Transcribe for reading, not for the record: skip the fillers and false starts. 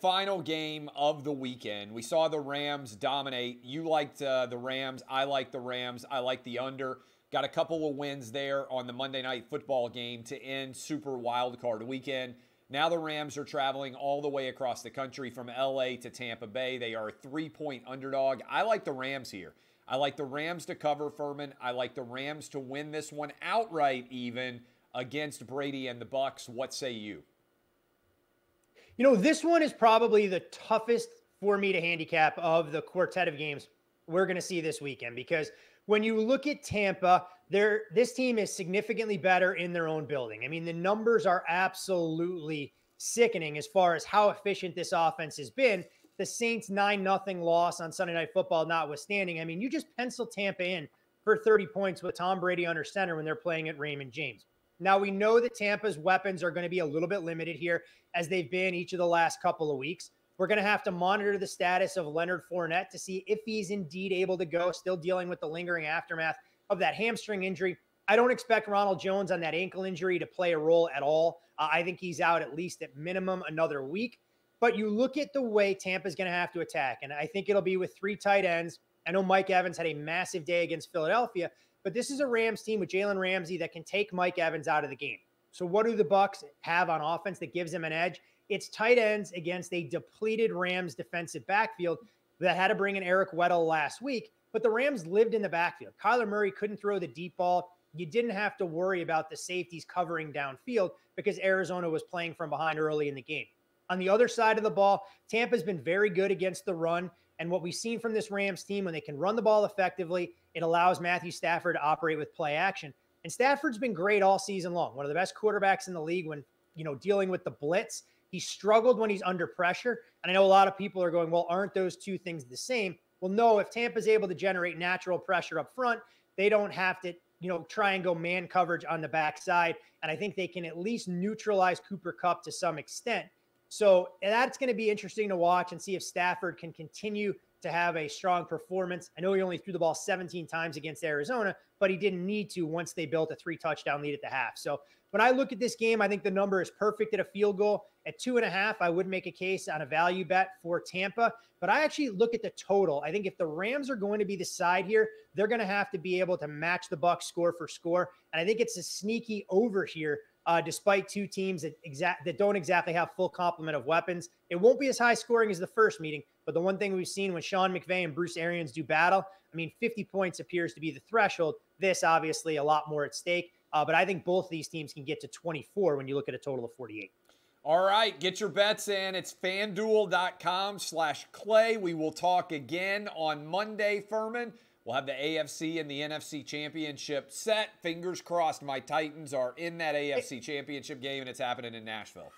Final game of the weekend. We saw the Rams dominate. You liked the Rams. I like the Rams. I like the under. Got a couple of wins there on the Monday Night Football game to end Super Wildcard weekend. Now the Rams are traveling all the way across the country from LA to Tampa Bay. They are a 3-point underdog. I like the Rams here. I like the Rams to cover, Furman. I like the Rams to win this one outright even against Brady and the Bucs. What say you? You know, this one is probably the toughest for me to handicap of the quartet of games we're going to see this weekend, because when you look at Tampa, this team is significantly better in their own building. I mean, the numbers are absolutely sickening as far as how efficient this offense has been. The Saints 9-0 loss on Sunday Night Football notwithstanding, I mean, you just pencil Tampa in for 30 points with Tom Brady under center when they're playing at Raymond James. Now, we know that Tampa's weapons are going to be a little bit limited here, as they've been each of the last couple of weeks. We're going to have to monitor the status of Leonard Fournette to see if he's indeed able to go, still dealing with the lingering aftermath of that hamstring injury. I don't expect Ronald Jones on that ankle injury to play a role at all. I think he's out at least at minimum another week. But you look at the way Tampa's going to have to attack, and I think it'll be with 3 tight ends. I know Mike Evans had a massive day against Philadelphia, but this is a Rams team with Jalen Ramsey that can take Mike Evans out of the game. So what do the Bucs have on offense that gives them an edge? It's tight ends against a depleted Rams defensive backfield that had to bring in Eric Weddle last week, but the Rams lived in the backfield. Kyler Murray couldn't throw the deep ball. You didn't have to worry about the safeties covering downfield because Arizona was playing from behind early in the game. On the other side of the ball, Tampa's been very good against the run. And what we've seen from this Rams team, when they can run the ball effectively, it allows Matthew Stafford to operate with play action. And Stafford's been great all season long. One of the best quarterbacks in the league when, dealing with the blitz. He struggled when he's under pressure. And I know a lot of people are going, well, aren't those two things the same? Well, no, if Tampa's able to generate natural pressure up front, they don't have to, try and go man coverage on the backside. And I think they can at least neutralize Cooper Kupp to some extent. So that's going to be interesting to watch and see if Stafford can continue to have a strong performance. I know he only threw the ball 17 times against Arizona, but he didn't need to once they built a 3-touchdown lead at the half. So when I look at this game, I think the number is perfect at a field goal. At 2.5, I would make a case on a value bet for Tampa, but I actually look at the total. I think if the Rams are going to be the side here, they're going to have to be able to match the Bucs score for score. And I think it's a sneaky over here. Despite two teams that don't exactly have full complement of weapons. It won't be as high scoring as the first meeting, but the one thing we've seen when Sean McVay and Bruce Arians do battle, 50 points appears to be the threshold. This, obviously, a lot more at stake, but I think both of these teams can get to 24 when you look at a total of 48. All right, get your bets in. It's FanDuel.com/Clay. We will talk again on Monday, Furman. We'll have the AFC and the NFC championship set. Fingers crossed my Titans are in that AFC championship game, and it's happening in Nashville.